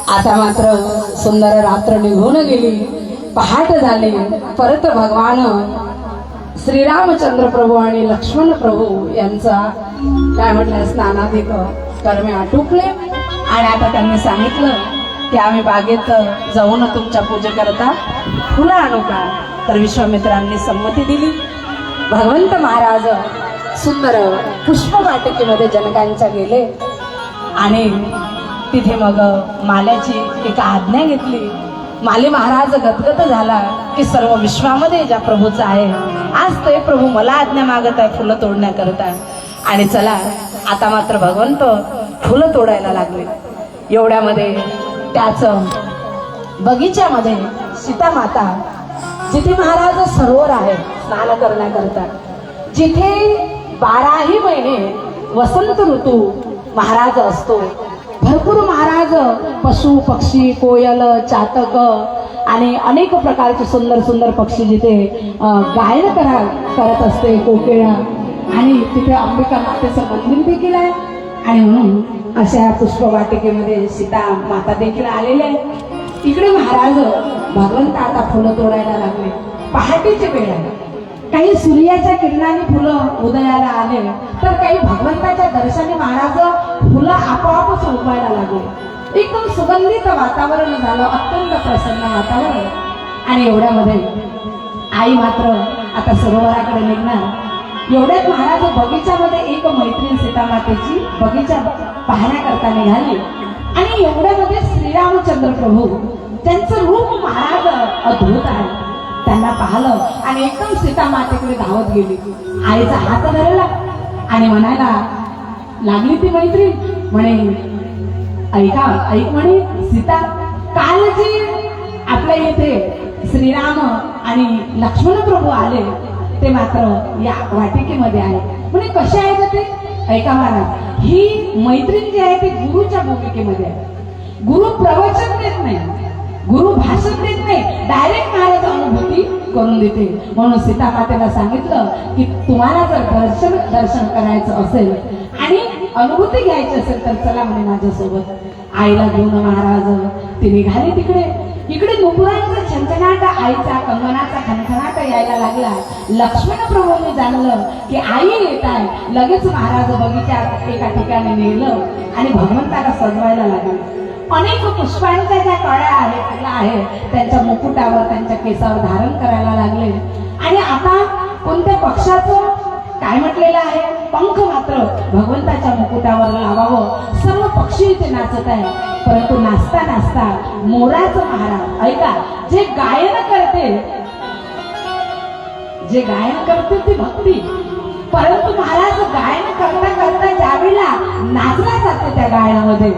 आता मात्र सुंदर रात्र निघून गेली, पहाट झाली. परत भगवान श्रीरामचंद्र प्रभू आणि लक्ष्मण प्रभू यांचा काय म्हटलं स्नानाधिक कर्मे आटोपले आणि आता त्यांनी सांगितलं की आम्ही बागेत जाऊन तुमच्या पूजेकरता फुलं आणू का? तर विश्वामित्रांनी संमती दिली. भगवंत महाराज सुंदर पुष्पवाटिकेमध्ये जनकांच्या गेले आणि तिथे मग माल्याची एक आज्ञा घेतली. माली महाराज गदगद झाला की सर्व विश्वामध्ये ज्या प्रभूचा आहे, आज ते प्रभू मला आज्ञा मागत आहे फुलं तोडण्याकरता. आणि चला आता मात्र भगवंत फुलं तोडायला लागले. एवढ्यामध्ये त्याच बगीच्यामध्ये सीता माता, जिथे महाराज सरोवर आहे स्नान करण्याकरता, जिथे 12ही महिने वसंत ऋतू महाराज असतो, भरपूर महाराज पशु पक्षी कोयल चातक आणि अनेक प्रकारचे सुंदर सुंदर पक्षी जिथे गायन करत असते कोकिळा आणि तिथे अंबिका मातेचं मंदिर देखील आहे. आणि म्हणून अशा पुष्पवाटिकेमध्ये सीता माता देखील आलेले आहे. इकडे महाराज भगवंत आता फुलं तोडायला लागले. पहाटेची वेळ आहे. काही सूर्याच्या किरणाने फुलं उदयाला आले तर काही भगवंताच्या दर्शनाने महाराज फुलं आपोआपच उगवायला लागले. एकदम सुगंधित वातावरण झालं, अत्यंत प्रसन्न वातावरण. आणि एवढ्यामध्ये आई मात्र आता सरोवराकडे निघणार. एवढ्यात महाराज बगीच्यामध्ये एक मैत्रीण सीतामातेची बगीचा पाहण्याकरता निघाली. आणि एवढ्यामध्ये श्रीरामचंद्र प्रभू त्यांचं रूप महाराज अद्भुत आहे. त्यांना पाहिलं आणि एकदम सीतामातेकडे धावत गेली. आईचा हात धरला आणि म्हणायला लागली ती मैत्रीण, म्हणे ऐक म्हणे सीता, काल जे आपल्या इथे श्रीराम आणि लक्ष्मण प्रभू आले ते मात्र या वाटिकेमध्ये आहे. म्हणजे कसे आहे का ते ऐका महाराज. ही मैत्रीण जी आहे ती गुरुच्या भूमिकेमध्ये आहे. गुरु प्रवचन देत नाही, गुरु भाषण देत नाही, डायरेक्ट महाराज अनुभूती करून देते. म्हणून सीता मातेला सांगितलं की तुम्हाला जर दर्शन करायचं असेल आणि अनुभूती घ्यायची असेल तर चला म्हणे माझ्यासोबत. आईला घेऊन महाराज ती निघाली तिकडे. इकडे नुपुरांचा छंछनाट, आईचा कंगनाचा खणखणाट यायला लागला. लक्ष्मण प्रभूने जाणलं की आई येत आहे. लगेच महाराज बगीच्यात एका ठिकाणी नेलं आणि भगवंताला सजवायला लागले. अनेक पुष्पांच्या ज्या कळ्या आहेत फुलं आहे त्यांच्या मुकुटावर त्यांच्या केसावर धारण करायला लागले. आणि आता कोणत्या पक्षाचं काय म्हटलेलं आहे, पंख मात्र भगवंताच्या मुकुटावर लावावं. सर्व पक्षी इथे नाचत आहे. परंतु नाचता नाचता मोराचं महाराज ऐका, जे गायन करते ती भक्ती. परंतु महाराज गायन करता करता ज्यावेळेला नाचला जाते त्या गायनामध्ये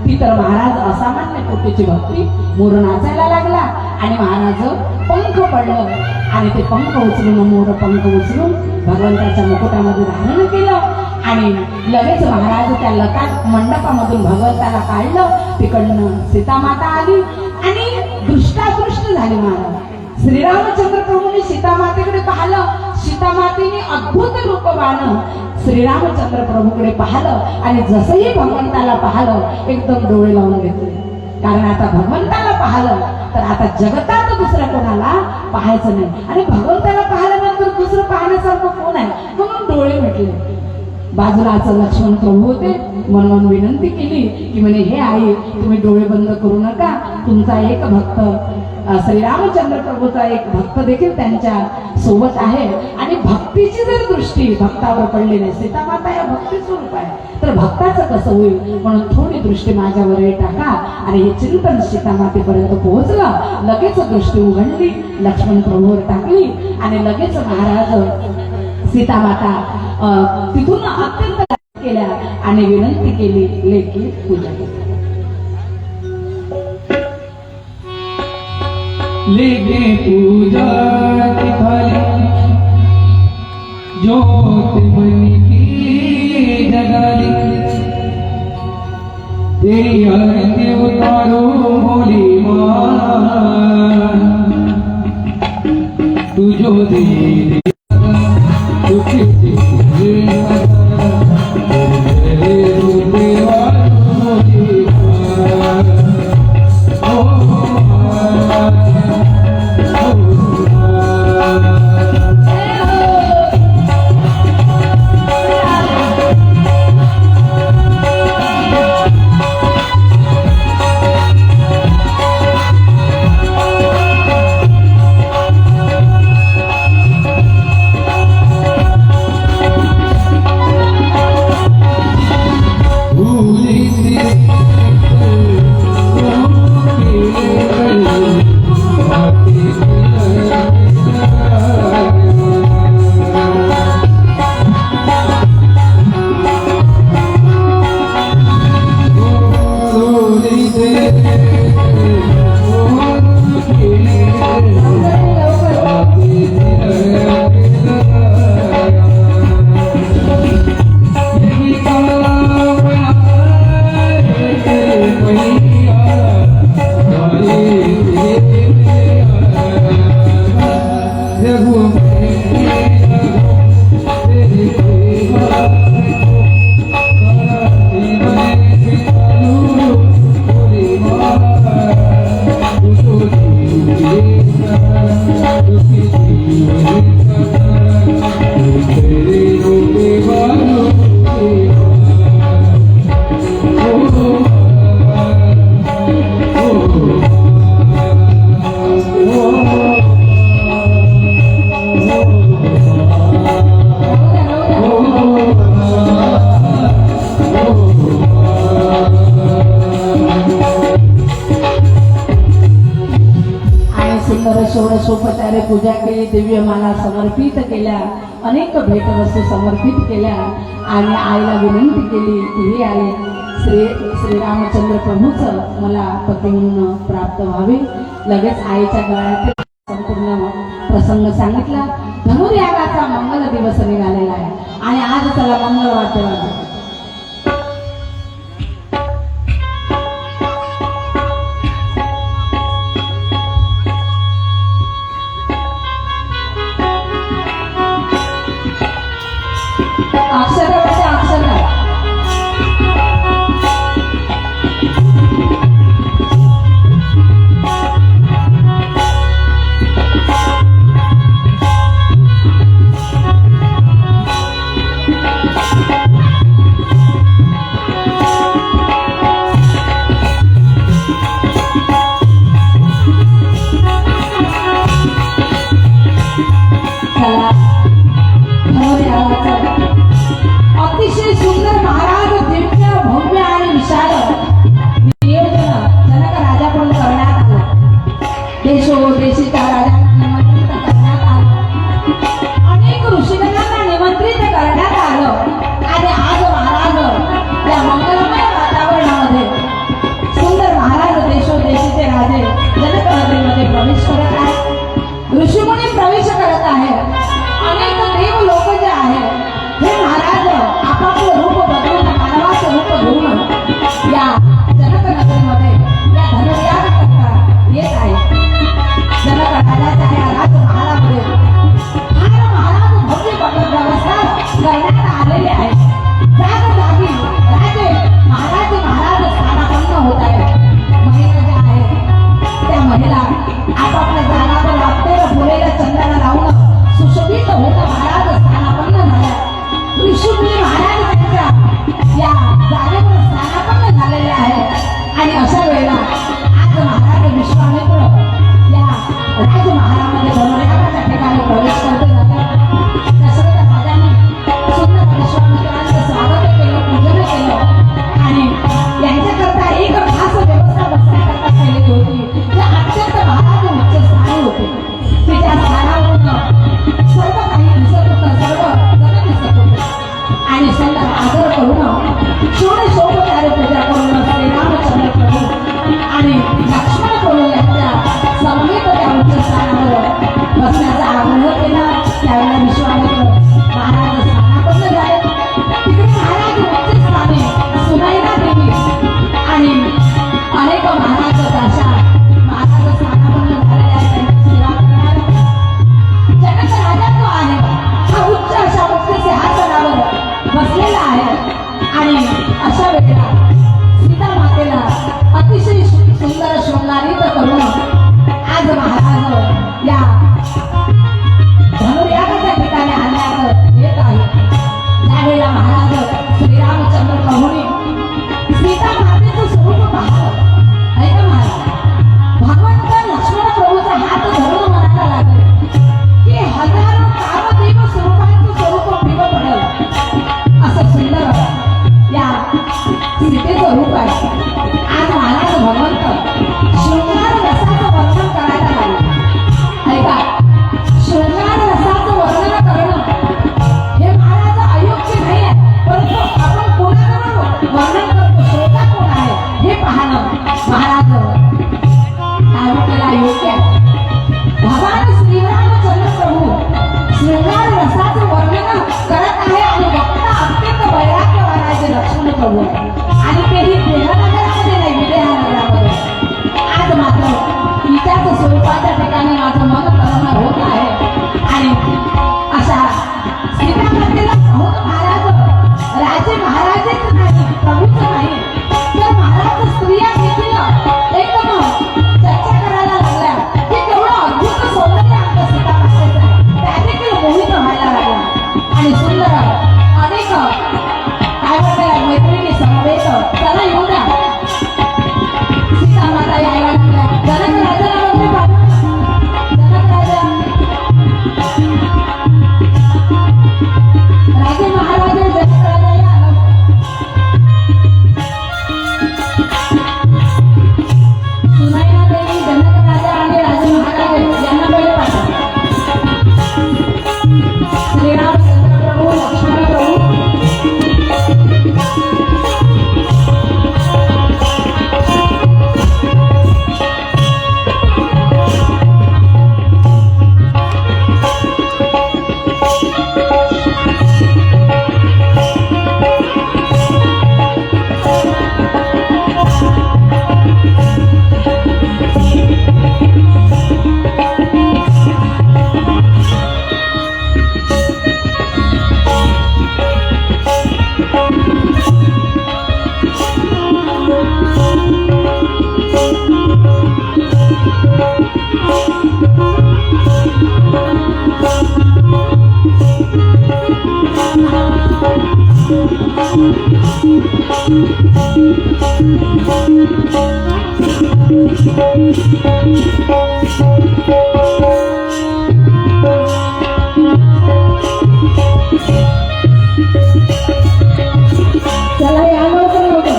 ती तर महाराज असामान्य कोटीची भक्ती. मोर नाचायला लागला आणि महाराज पंख पडलं आणि ते पंख उचलून मोर पंख उचलून भगवंताच्या मुकुटामध्ये धारण केलं. आणि लगेच महाराज त्या लता मंडपामधून भगवंताला काढलं. तिकडनं सीतामाता आली आणि दृष्टादृष्ट झाली महाराज. श्रीरामचंद्र प्रभूने सीतामातेकडे पाहिलं. सीतामातेने अद्भुत रूपवान श्रीरामचंद्र प्रभूकडे पाहिलं आणि जसंही भगवंताला पाहिलं एकदम डोळे लावून घेतले. कारण आता भगवंताला पाहिलं तर आता जगतात दुसऱ्या कोणाला पाहायचं नाही. आणि भगवंताला पाहिल्यानंतर दुसरं पाहण्यासारखं कोण आहे, म्हणून डोळे मिटले. बाजूलाचं लक्ष्मण प्रभू होते. म्हणून विनंती केली की म्हणे हे आई तुम्ही डोळे बंद करू नका. तुमचा एक भक्त श्रीरामचंद्र प्रभूचा एक भक्त देखील त्यांच्या सोबत आहे. आणि भक्तीची जर दृष्टी भक्तावर पडली नाही, सीतामाता या भक्ती स्वरूप आहे, तर भक्ताचं कसं होईल. म्हणून थोडी दृष्टी माझ्यावर टाका. आणि हे चिंतन सीतामातेपर्यंत पोहोचलं. लगेच दृष्टी उघडली, लक्ष्मण प्रभूवर टाकली आणि लगेच महाराज सीतामाता तिथून अत्यंत केल्या आणि विनंती केली लेकी पूजा केली. लेके पूजा की थाली ज्योत मन की जगाली, तेरी आरती उतारो भोली माँ, तू जो दे सुंदर षोडशोपचारे पूजा केली, दिव्य माला समर्पित केल्या, अनेक भेटवस्तू समर्पित केल्या आणि आईला विनंती केली की हे आले श्रीरामचंद्र प्रभूच मला पती म्हणून प्राप्त व्हावे. लगेच आईच्या गळ्यातील संपूर्ण प्रसंग सांगितला. धनुर्यागाचा मंगल दिवस निघालेला आहे आणि आज त्याला मंगळ वाद्य वाजवतात. अतिशय सुंदर महाराज दिव्य भव्य आणि विशाल नियोजन जनक राजाकडून करण्यात आलं. देशोदेशीच्या राजांना निमंत्रित करण्यात आलं, अनेक ऋषीगणांना निमंत्रित करण्यात आलं आणि आज महाराज या मंगलमय वातावरणामध्ये सुंदर महाराज देशोदेशीचे राजे जनक नगरीमध्ये प्रवेश करत आहेत. ऋषीमुनी प्रवेश करत आहेत. अनेक देव लोक जे आहेत हे महाराज आपापलं रूप बदलून मानवाचं रूप घेऊन या जनक नगरीमध्ये या धनुर्याग करता येत आहे. जनक राजाच्या या राजमहालामध्ये महाराज भव्य व्यवस्था करण्यात आलेले आहे. जागोजागी राजे महाराज स्थानापन्न होत आहेत. महिला ज्या आहेत त्या महिला आपापल्या जागावर वाटेवर फुलेल्या चंद्राला लावून सुशोभित होत महाराज स्थानापन्न झाल्या. ऋषीमुनी महाराज त्यांच्या या जागेवर स्थानापन्न झालेले आहेत आणि अशा वेळेला आज महाराज विश्वामित्र या राजमहालामध्ये धनुर्यागाच्या ठिकाणी प्रवेश करते जातात. दशरथ राजाने सुंदर विश्वामित्रांचं स्वागत केलं, पूजन केलं आणि यांच्याकरता एक खास व्यवस्था बसण्याकरता केलेली होती. ते अत्यंत महाराज उच्चस्थानी होते. तिच्या स्थानावरून सर्व काही दिसत होतं, सर्व जग दिसत होतं आणि सुंदर आदर करून षोडशोपचारे पूजा करून श्रीरामचंद्र प्रभू आणि लक्ष्मण प्रभू यांच्या समवेत त्या उच्चस्थानावर बसण्याचा आग्रह केला. त्यावेळेला विश्वामित्र महाराज स्थानापन्न झाले. तिकडे महाराज उच्चस्थानी सुनैना देवी आणि अनेक महाराज अशा महाराज स्थानापन्न झालेले आहेत. त्यांची सेवा करणारे जनक राजा जो आहे हा उच्च अशा मुख्य सिंहासनावर बसलेला आहे आणि अशा वेळेला सीता मातेला अतिशय सुंदर शृंगारित करून आज महाराज या धनुर्यागाच्या ठिकाणी आणण्यात येत आहे. त्यावेळेला महाराज श्रीरामचंद्र प्रभूंनी सीता मातेचं स्वरूप पाहलं. ऐका महाराज, भगवंत लक्ष्मण प्रभूचा हात धरून म्हणायला लागले की हजारो कामदेव स्वरूपाचं स्वरूप बिव पडेल. असं सुंदर या सीतेचं रूप आहे. आज महाराज भगवंत शृंगार रसाचं वर्णन करायला लागले. ऐका, शृंगार रसाचं वर्णन करणं हे महाराज अयोग्य नाही आहे, परंतु आपण कोणाजवळ वर्णन करतो, श्रोता कोण आहे हे पाहणं महाराज काय म्हटलेला योग्य आहे. भगवान श्रीरामचंद्र प्रभू शृंगार रसाचं वर्णन करत आहे आणि वक्ता अत्यंत वैराग्यवान आहे लक्ष्मण प्रभू आणि तेही देहनगरामध्ये नाही, विदेहनगरामध्ये. आज मात्र तिच्याच स्वरूपाच्या ठिकाणी माझं मन प्रसन्न होत आहे आणि अशा सीता मातेला पाहून महाराज राजे महाराजेच नाही, प्रभूच नाही तर महाराज स्त्रिया देखील एकदम चर्चा करायला लागल्या की तेवढं अद्भुत सौंदर्य आपलं सीता मातेचं आहे. त्या देखील मोहित व्हायला लागल्या आणि सुंदर अनेक काय म्हणतात मैत्रिणी समोर चला या लवकर लवकर.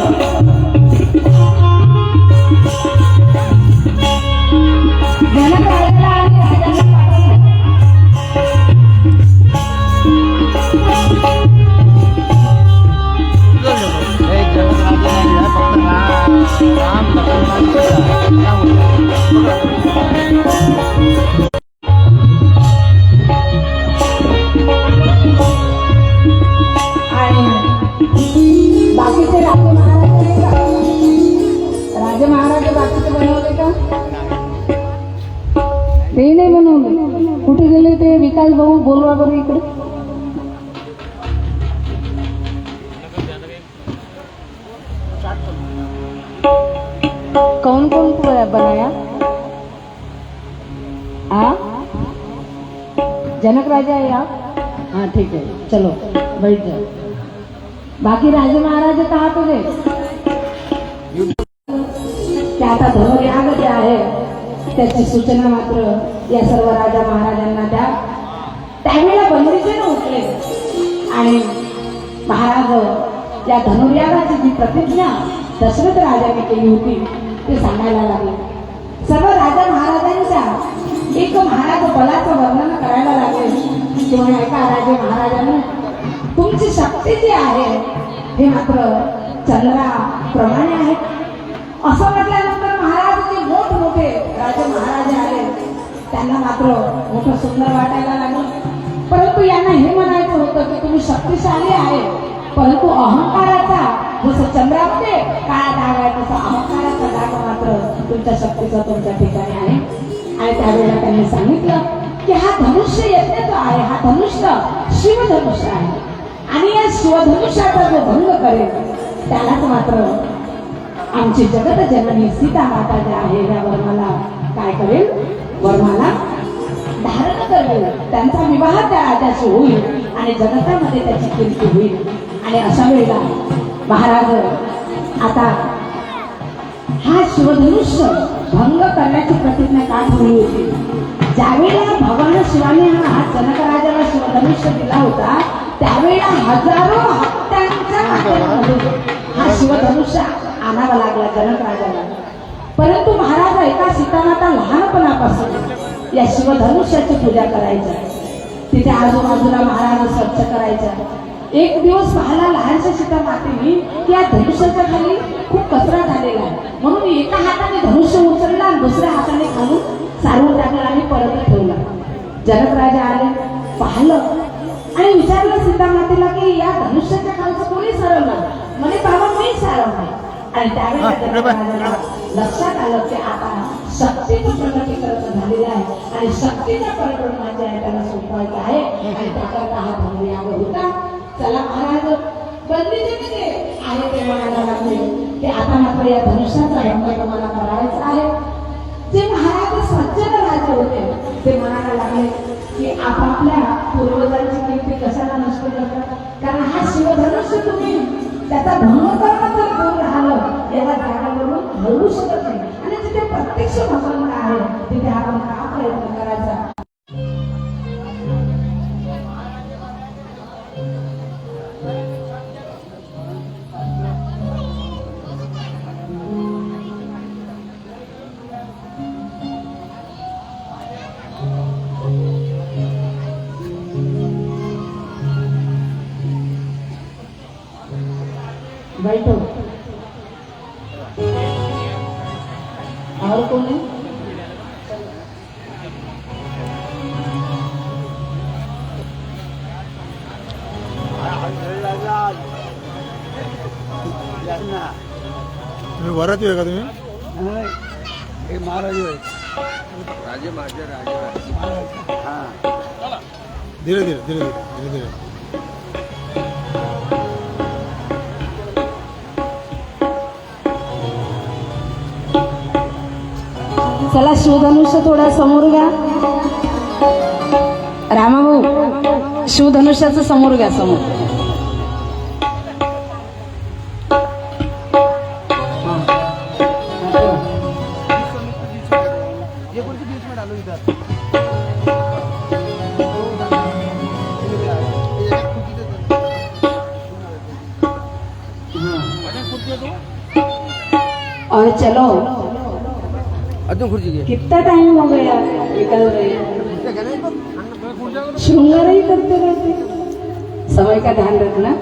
जनक राजाला आणि राजाला पाठवलं. आणि बाकीचे राजे महाराज बाकीचे बनवले का? ते नाही बनवले. कुठे गेले ते विकास भाऊ? बोलवा बरं इकडे. कौन कौन बनाया? जनक राजा है आप? हाँ ठीक है, चलो बैठ जाओ. बाकी राजे महाराज कहाँ पे गए? त्या आता धनुर्याग जे आहे त्याची सूचना मात्र या सर्व राजा महाराजांना द्या. त्यावेळेला बंदीचे उठले आणि महाराज या धनुर्यागाची जी प्रतिज्ञा दशरथ राजाने केली होती ते सांगायला लागले. सर्व राजा महाराजांच्या एक महाराज बलाचं वर्णन करायला लागले. किंवा एका राजे महाराजांनी तुमची शक्ती जी आहे हे मात्र चंद्राप्रमाणे आहे असं म्हटल्यानंतर महाराज जे मोठमोठे राजे महाराज आले त्यांना मात्र मोठं सुंदर वाटायला लागलं. परंतु यांना हे म्हणायचं होतं की तुम्ही शक्तिशाली आहे, परंतु अहंकाराचा जसं चंद्रामध्ये काळा डाग आहे तसा अहंकाराचा डाग मात्र तुमच्या शक्तीचा तुमच्या ठिकाणी आहे. आणि त्यावेळेला त्यांनी सांगितलं की हा धनुष्य यज्ञ जो आहे हा धनुष्य शिवधनुष्य आहे आणि या शिवधनुष्याचा जो भंग करेल त्यालाच मात्र आमची जगत जननी सीता माता ज्या आहे या वर्माला काय करेल? वर्माला धारण करेल. त्यांचा विवाह त्या राजाशी होईल आणि जगतामध्ये त्याची कीर्ती होईल. आणि अशा वेळेला महाराज आता हा शिवधनुष्य भंग करण्याची प्रतिज्ञा का ठेवली होती? ज्यावेळेला भगवान शिवाने हा जनक राजाला शिवधनुष्य दिला होता त्यावेळेला हजारो हत्यांच्या माध्यमामध्ये हा शिवधनुष्य आणावा लागला जनक राजाला. परंतु महाराज एका सीतामाता लहानपणापासून या शिवधनुष्याची पूजा करायच्या. तिथे आजूबाजूला महाराज स्वच्छ करायच्या. एक दिवस पाहायला लहानशा सीता मातेने की या धनुष्याच्या खाली खूप कचरा झालेला आहे म्हणून एका हाताने धनुष्य उचलला आणि दुसऱ्या हाताने खालून सारून टाकला आणि परत ठेवला. जनक राजा आले, पाहिलं आणि विचारलं सीता मातेला की या धनुष्याच्या खालचं कोणी सरवलं? म्हणे बाबा मी सारवलं. आणि त्यावेळेला जनक राजाला लक्षात आलं की आता शक्तीचं प्रकटीकरण झालेलं आहे आणि शक्तीच्या परिक्रमाचे आहे त्याला सोपवायचं आहे आणि त्याकरता हा धनुर्याग होता. चला महाराज बंदीचे आणि ते म्हणायला लागले की आता मात्र या धनुष्याचा भंग तुम्हाला करायचा आहे. जे महाराज सज्जन राजे होते ते म्हणायला लागले की आपापल्या पूर्वजांची कीर्ती कशाला नष्ट करतात? कारण हा शिवधनुष्य तुम्ही त्याचा भंग करणं जर दूर राहिलं याला जागावरून हलवू शकत नाही. आणि जिथे प्रत्यक्ष भगवंत आहे तिथे आपण का प्रयत्न करायचा? बैठो. और कौन है? तुम्ही वराती आहे का तुम्ही? महाराज राजे माझे राजे. हां धीरे धीरे धीरे धीरे धीरे धीरे. चला शिवधनुष्य थोडा समोर घ्या रामाभाऊ, शिवधनुष्याचं समोर घ्या समोर. और चलो, अजून खुर्ची घे. कितना टाइम हो गया निकल रहे हैं. श्रृंगारही करते रहते, समय का ध्यान रखना.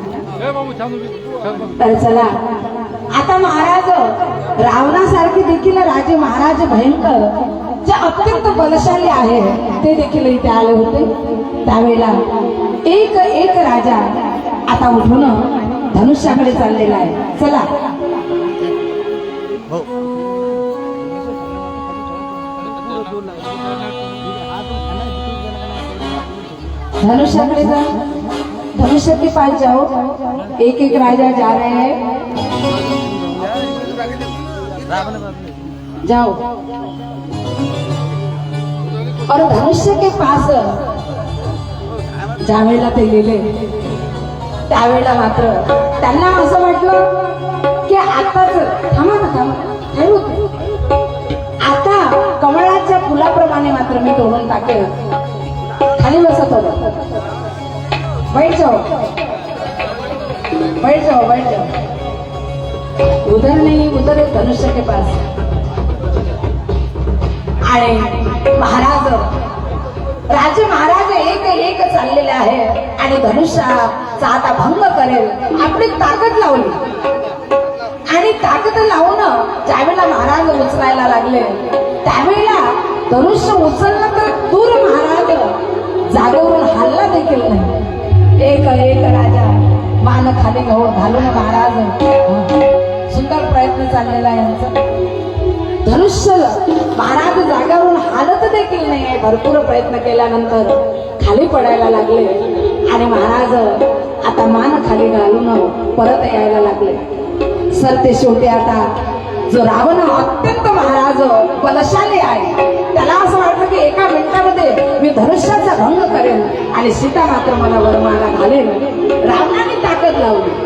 तर चला आता महाराज रावणासारखे देखील राजे महाराज भयंकर जे अत्यंत बलशाली आहे ते देखील इथे आले होते. त्यावेळेला एक एक राजा आता उठून धनुष्याकडे चाललेला आहे. चला हो धनुष्याकडे जा, धनुष्य के पास जाओ. एक एक राजा जा रहे हैं, जाओ. और धनुष्य के पास ज्यावेळेला ते गेले त्यावेळेला मात्र त्यांना असं वाटलं की आताच थांबा ना, थांबा ठरू दे. आता कमळाच्या फुलाप्रमाणे मात्र मी तोडून टाकेल. खाली बसत होतो, बैठ जाओ, बैठ जाओ, बैठ जाओ. उधर नहीं, उधर एक धनुष्य के पास. आणि महाराज राजे महाराज एक एक चाललेले आहे आणि धनुष्याचा आता भंग करेल आपली ताकद लावली. आणि ताकद लावून ज्यावेळेला महाराज उचलायला लागले त्यावेळेला धनुष्य उचललं तर दूर महाराज जागेवरून हल्ला देखील नाही. एक एक राजा मान खाली घालून महाराज सुंदर प्रयत्न चाललेला आहे यांचा. धनुष्य महाराज जागेवरून हालत देखील नाही. भरपूर प्रयत्न केल्यानंतर खाली पडायला लागले आणि महाराज आता मान खाली घालून परत यायला लागले. सर ते शेवटी आता जो रावण अत्यंत महाराज बलशाली आहे त्याला असं वाटलं की एका मिनिटामध्ये मी धनुष्याचा भंग करेन आणि सीता मात्र मला वरमाला घालेन. रावणाने ताकद लावली.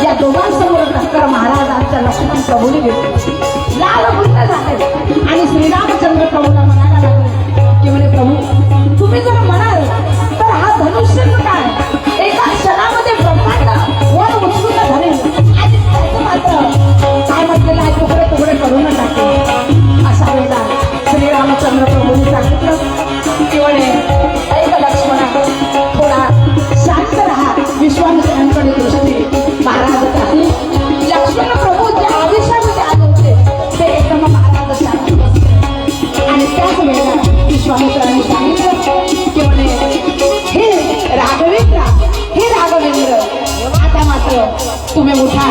या दोघांसमोर टक्कर महाराजांच्या लक्ष्मण प्रभूने घेतली. लाल बुद्ध झाले आणि श्रीरामचंद्र प्रभूला म्हणायला लागले की म्हणे प्रभू तुम्ही जर म्हणाल तर हा धनुष्य काय एका क्षणामध्ये ब्रह्मांड वर उचलून धरेल आणि मात्र काय म्हटलेलं आहे तुकडे तुकडे करून टाकेल. अशा वेळेला श्रीरामचंद्र प्रभूंनी सांगितलं की म्हणे ऐक लक्ष्मणा थोडा शांत राहा. विश्वामित्रांकडे दृष्टी महाराज काही लक्ष्मण प्रभू ज्या आदेशामध्ये आले होते ते एकदम महाराज शांत बसले. विश्वामित्रांनी सांगितलं की म्हणे हे राघवेंद्र आता मात्र तुम्ही उठा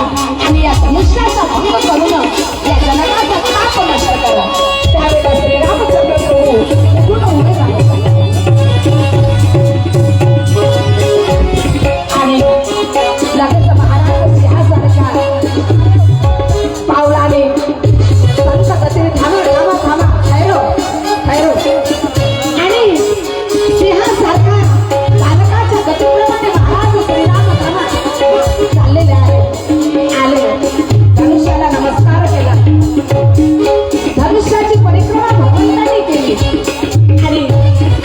आणि या धनुष्याचा भंग करून या जनकाचा ताप नष्ट करा. त्यावेळेला श्रीरामचंद्र प्रभू उठून उभे झाले आणि लगेच महाराज सिंहासनाच्या पावलाने संत गतीने थांबा ठैरो आणि सिंहासारखा चालकाच्या गतीप्रमाणे महाराज श्रीराम चाललेले आले धनुष्याला नमस्कार केला. धनुष्याची परिक्रमा भगवंताने केली आणि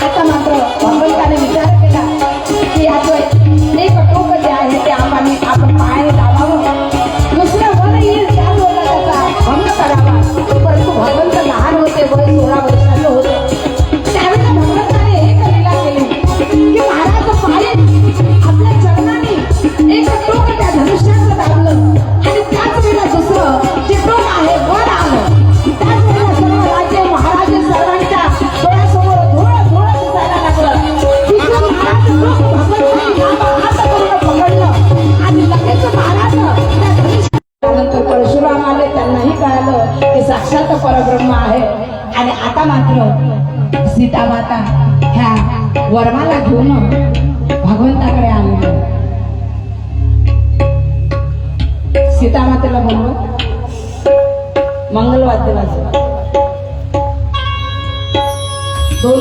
आता मात्र भगवंताने विचार केला की याचं एक टोक जे आहे ते आपण पायाने दाबावं, दुसरं वर येईल त्या टोकाला त्याचा भंग करावा. परंतु भगवंत लहान होते, वय 16 वर्षाचे होते. त्यावेळेला भगवंताने एक लीला केली की महाराज पाय आपल्या चरणाने एक टोक त्या धनुष्याचं दाबलं आणि त्याच वेळेला दुसरं जे टोक आहे वर आलं. त्याच वेळेला सर्व राजे महाराजे सर्वांच्या डोळ्यासमोर धुळ दिसायला लागलं. तिथून महाराज लोक भगवंताने हात करून पकडलं आणि लगेच महाराज त्या धनुष्यानंतर परशुराम आले. त्यांनाही कळालं की साक्षात परब्रह्म आहे आणि आता मात्र सीता माता ह्या वरमाला घेऊन भगवंताकडे आले. सीता मातेला बोललो मंगलवाद्य वाजव, 2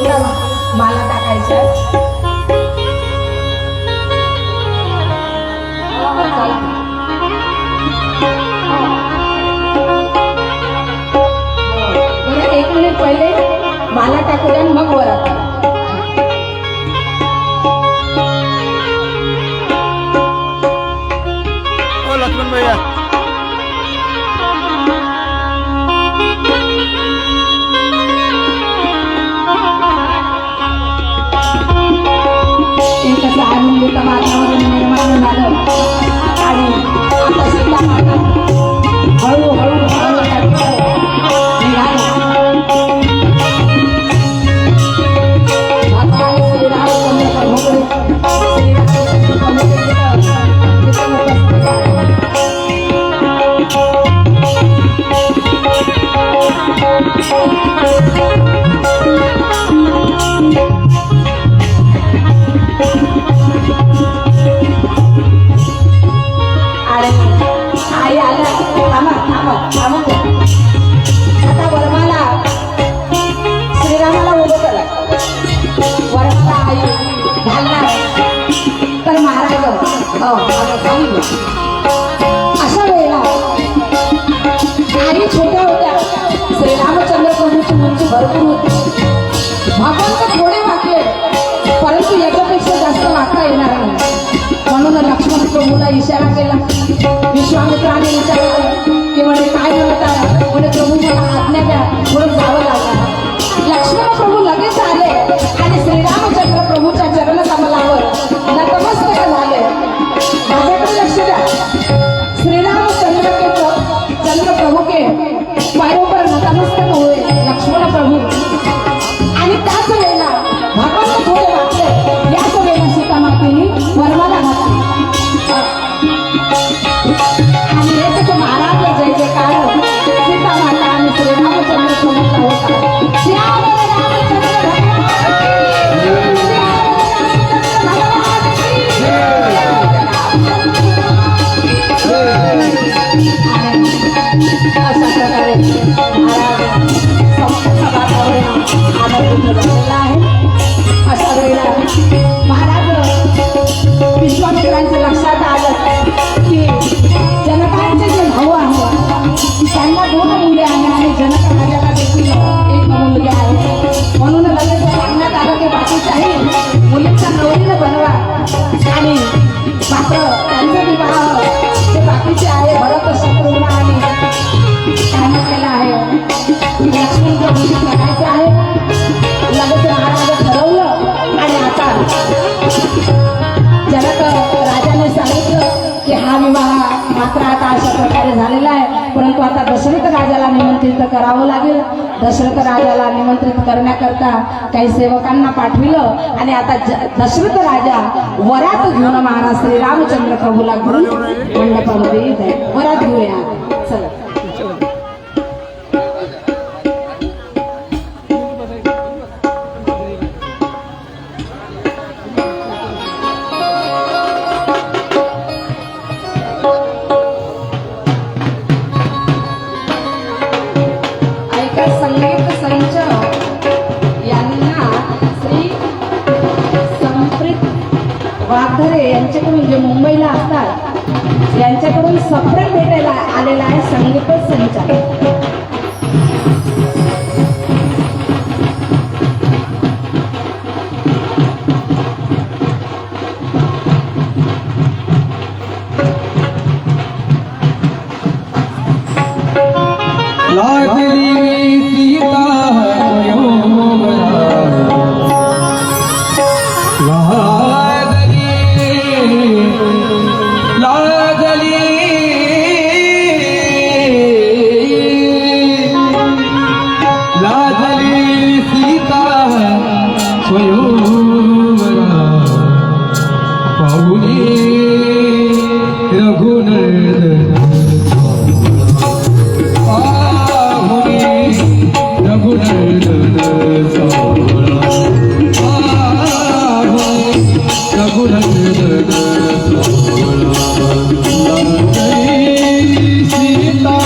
माला टाकायच्या. बरं 1 मिनिट पहिले माला टाकू द्या मग वर आता. ओ लक्ष्मण भैया एकच आनंदित वातावरण निर्माण झालं आणि आता सीता माता हळूहळू निघाली. भगवान श्रीरामचंद्र प्रभूकडे आई आल्या. थांबा आता वरमाला श्रीरामाला उभं करा. वरमाला आई घालणार तर महाराज सांगितलं. अशा वेळेला आई छोट्या होत्या. श्रीरामचंद्र प्रभूची उंची भरपूर होती. भगवंत थोडे वाकले परंतु याच्यापेक्षा जास्त वाकता येणार नाही. म्हणून लक्ष्मण प्रभूला इशारा केला. विश्वामित्राने विचारलं की म्हणे काय म्हणत आहे. म्हणे प्रभू मला आज्ञा द्या, म्हणून जावं लागलं. लक्ष्मण प्रभू लगेच आले आणि श्रीरामचंद्र प्रभूच्या चरण कमलावर नतमस्तक झाले. माझ्याकडे लक्ष द्या. चंद्र प्रभू के पैरों पर नतमस्तक हुए लक्ष्मण प्रभू आणि त्याच वेळेला भगवान थोडे वाटले. याच वेळेला सीता मातेने वरमाला घातली आणि एकच महाराज जय जयकार सीता माता आणि श्रीरामचंद्र प्रभूचा होता. श्याम रामचंद्र अशा प्रकारे महाराज संपूर्ण वातावरण आनंदित झालेलं आहे. अशा वेळेला महाराज विश्वामित्रांच्या लक्षात आलं की जनकांचे जे भाऊ आहेत त्यांना 2 मुले आहे आणि जनक राजाला देखील 1 मुलगी आहे. म्हणून लगेच सांगण्यात आलं की बाकीच्याही मुलींच्या नवरीनं बनवा आणि मात्र त्यांचा विवाह जे बाकीचे आहे भरत शत्रुघ्न आणि त्यांना केला आहे लक्ष्मण प्रभूशी करायचं आहे. लगेच महाराज ठरवलं आणि आता जनक राजाने सांगितलं की हा विवाह मात्र आता अशा प्रकारे झालेला आहे. परंतु आता दशरथ राजाला निमंत्रित करावं लागेल. दशरथ राजाला निमंत्रित करण्याकरता काही सेवकांना पाठविलं आणि आता दशरथ राजा वरात घेऊन महाराज श्री रामचंद्र प्रभूला घेऊन मंडपामध्ये येत आहे. वरात घेऊया चला. संगीत संच यांना श्री संप्रीत वाघरे यांच्याकडून जे मुंबईला असतात यांच्याकडून सप्रेम भेटायला आलेला आहे संगीत संच. लागली सीता लागली सीता स्वयंवरा पाहुणे रघुनंदन सीता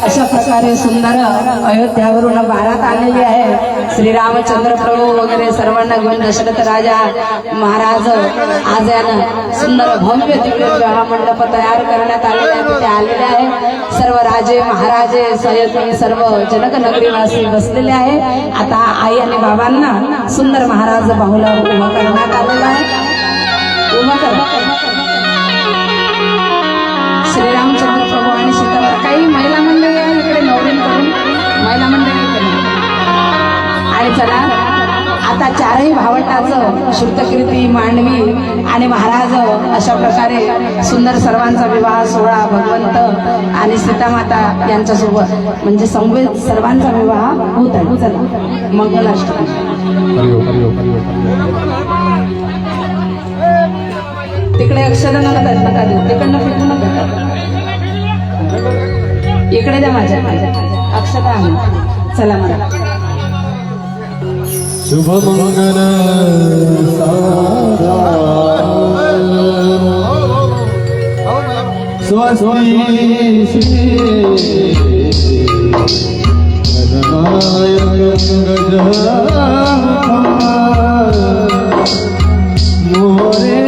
अशा प्रकारे सुंदर अयोध्यावरून बारात आलेली आहे. श्रीरामचंद्र प्रभू वगैरे सर्वांना घेऊन दशरथ राजा महाराज आज यानं सुंदर भव्य दिव्य विवाह मंडप तयार करण्यात आलेले आहे. तिथे आलेले आहे सर्व राजे महाराजे सय्यदी सर्व जनक नगरीवासी बसलेले आहे. आता आई आणि बाबांना सुंदर महाराज बाहुला उभा करण्यात आलेला आहे. उभा कर श्रीरामचंद्र प्रभू आणि सीतामाता. काही महिला मंडळी आहे इकडे नवरींकडून महिला मंडळी इकडे. आणि चला आता चारही भावंडाचं श्रुतकीर्ती मांडवी आणि महाराज अशा प्रकारे सुंदर सर्वांचा विवाह सोहळा भगवंत आणि सीतामाता यांच्यासोबत म्हणजे संवेद सर्वांचा विवाह होत आहे. चला मंगलाष्टमी. तिकडे अक्षर नका देऊ तिकडनं फिरू नका. इकडे द्या माझ्या अक्षता आहे. चला मला शुभमंगल स्वस्ति मोरे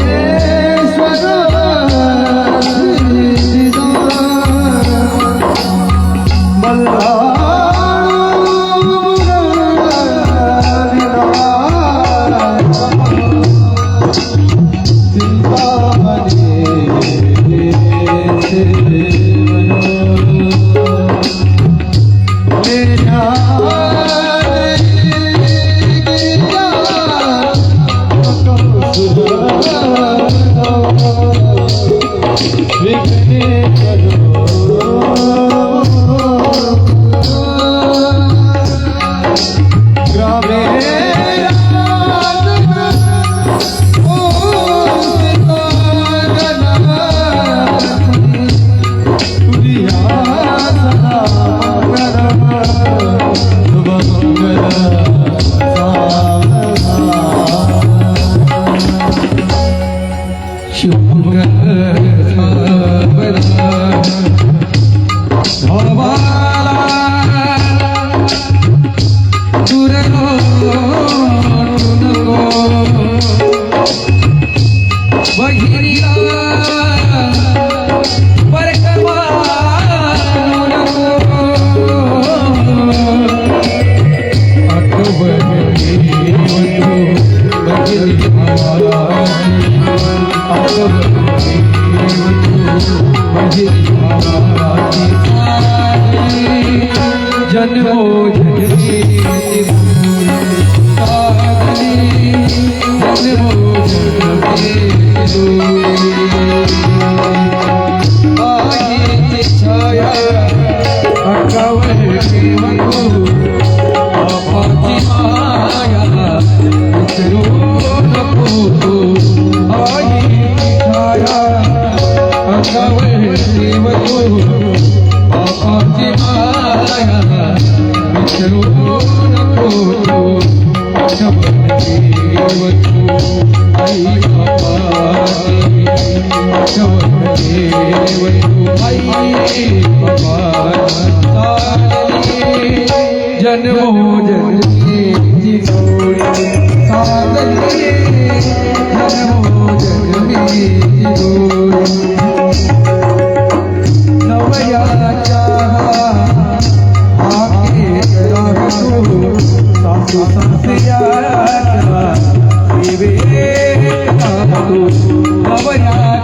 जन्मो जन्मी जोडी साधली जन्मो जन्मी जोडी नवयाच्या आके लागतो सासू सासऱ्याच्या विवेक लागतो नवयाच्या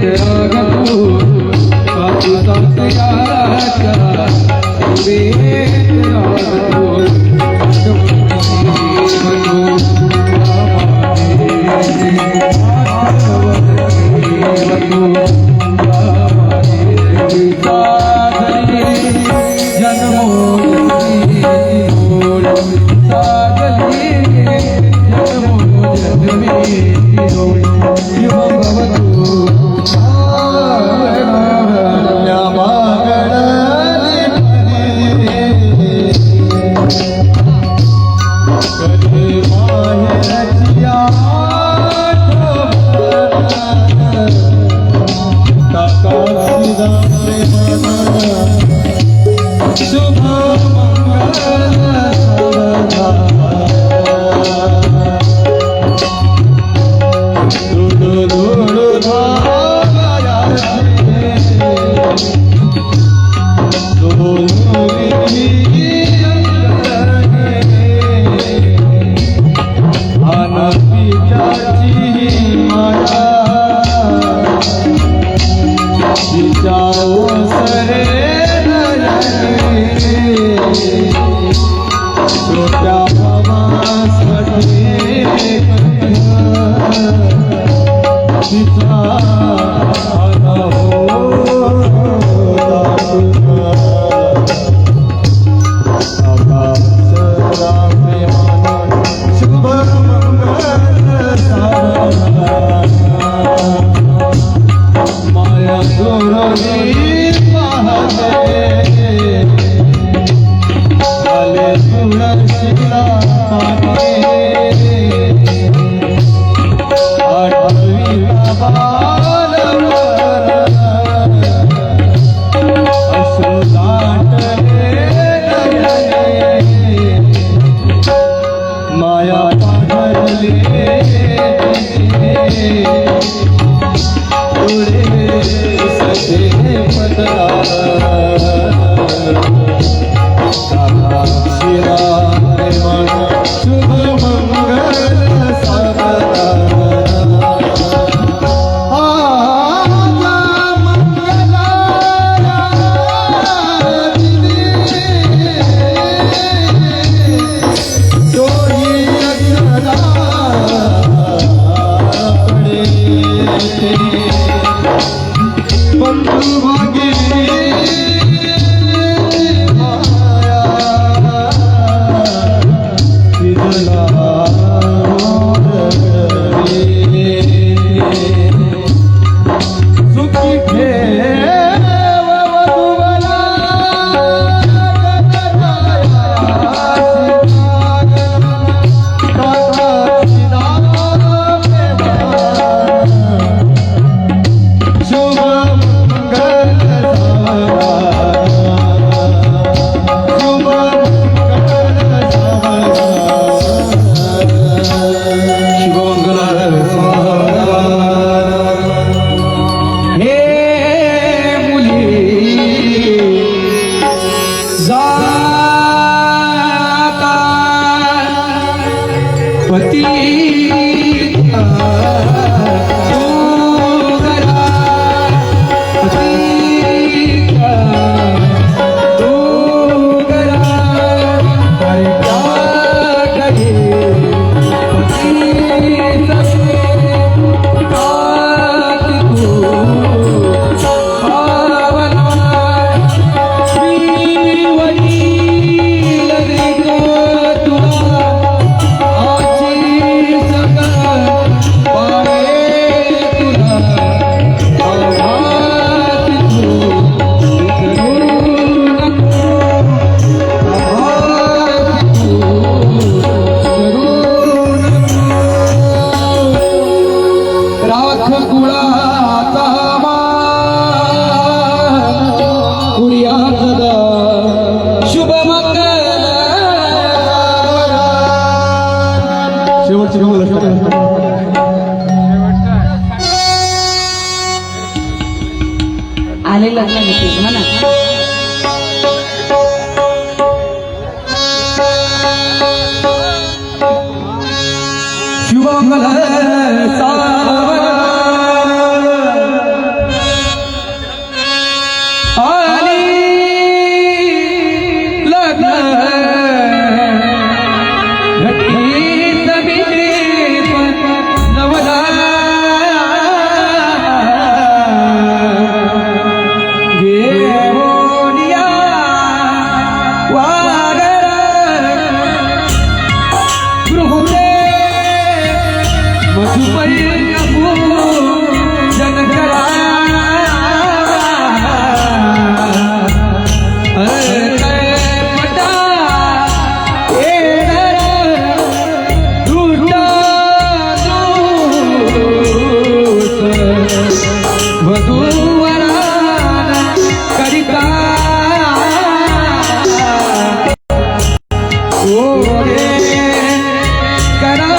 लागतो सासू सासऱ्याच्या विवेक लागतो आले लग्न होते म्हणा शुभमंगल आणि लग्न घटीत बिटीत नवला घेऊनिया वागर गृहुते मधुपैया पूजन करा पटा येणार दुटा वधूवरा करिता ओरे करा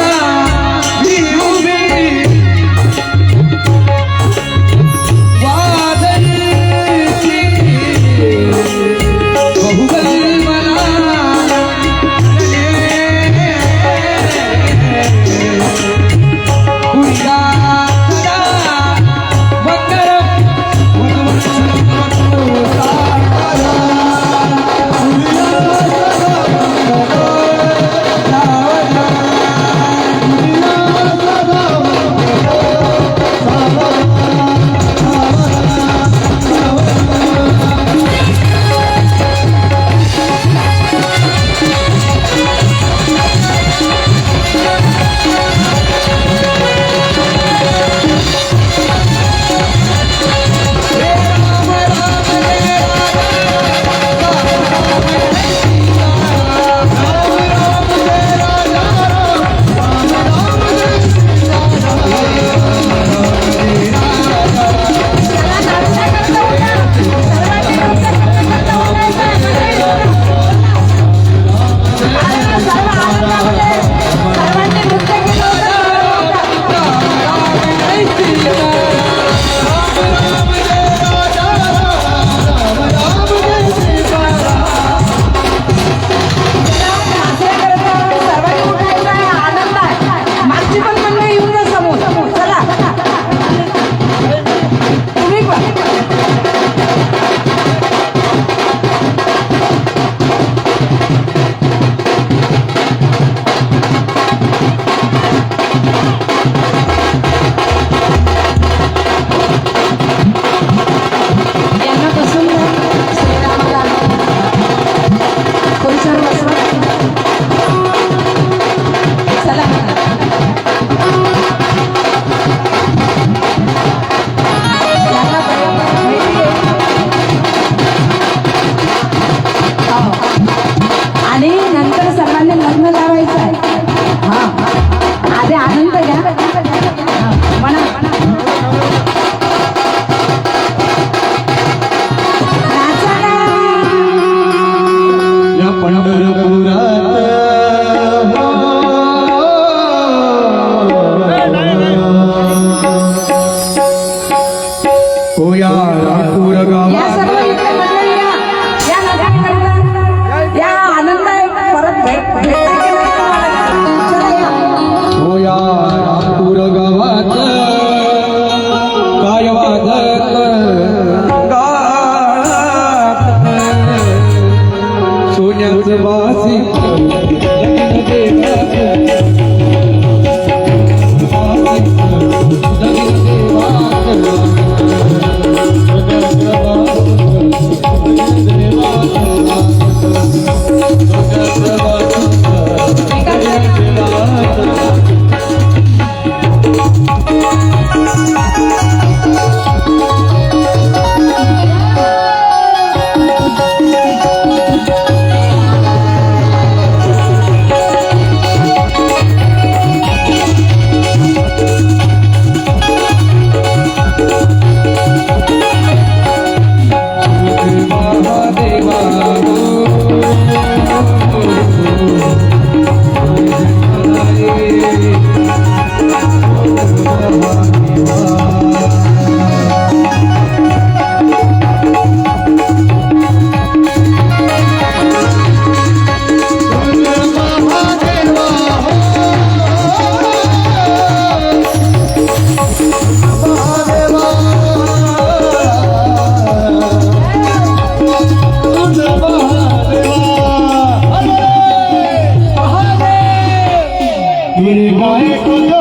तूने गाए को जो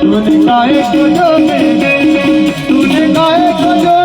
तूने गाए को जो तूने गाए को जो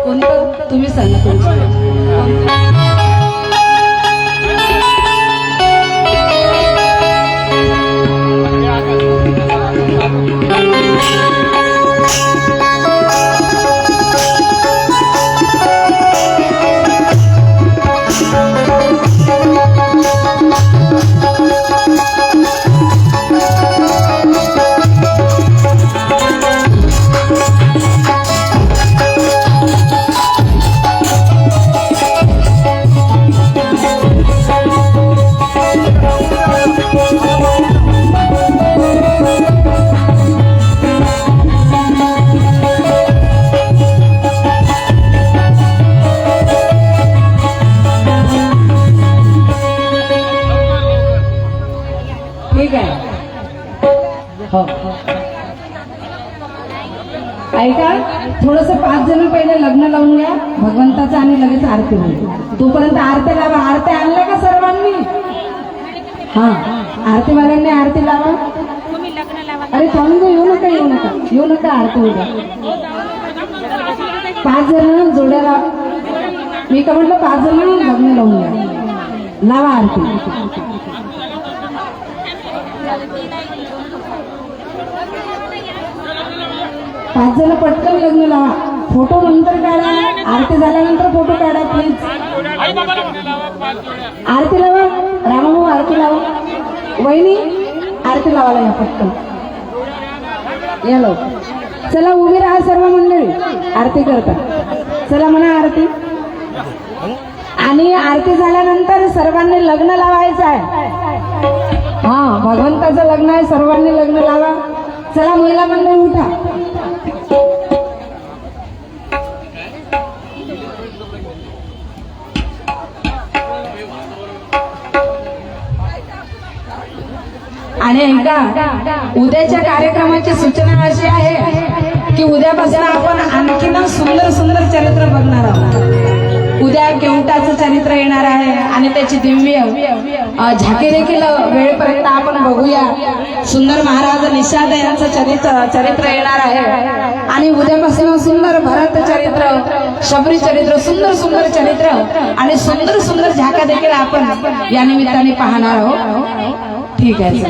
कोणतं तुम्ही सांगा तुमचं. ठीक आहे. हो ऐका, थोडस 5 जण पहिले लग्न लावून घ्या भगवंताचं आणि लगेच आरती होईल. तोपर्यंत आरती लावा. आरती आणल्या का सर्वांनी? हा, आरतीवाल्यांनी आरती लावा. अरे थांबून येऊ नका आरती होऊ द्या. 5 जण जोड्या लावा. मी का म्हटलं 5 जण लग्न लावून घ्या. लावा आरती. 5 जण पटकन लग्न लावा. फोटो नंतर काढा. आरती झाल्यानंतर फोटो काढा प्लीज. आरती लावा. रामाभाऊ आरती लावा. वहिनी आरती लावायला या पटकन. या लो. चला उभी राहा सर्व मंडळी आरती करता. चला म्हणा आरती. आणि आरती झाल्यानंतर सर्वांनी लग्न लावायचं आहे. हा, भगवंताचं लग्न आहे. सर्वांनी लग्न लावा. चला महिला मंडळी उठा. आणि ऐका, उद्याच्या कार्यक्रमाची सूचना अशी आहे की उद्यापासून आपण आणखीन सुंदर सुंदर चरित्र बघणार आहोत. उद्या केवटाचं चरित्र येणार आहे आणि त्याची दिव्य झाके देखील वेळेपर्यंत आपण बघूया. सुंदर महाराज निषाद यांचं चरित्र येणार आहे आणि उद्यापासून सुंदर भरत चरित्र, शबरी चरित्र, सुंदर सुंदर चरित्र आणि सुंदर सुंदर झाका देखील आपण या निमित्ताने पाहणार आहोत. ठीक आहे.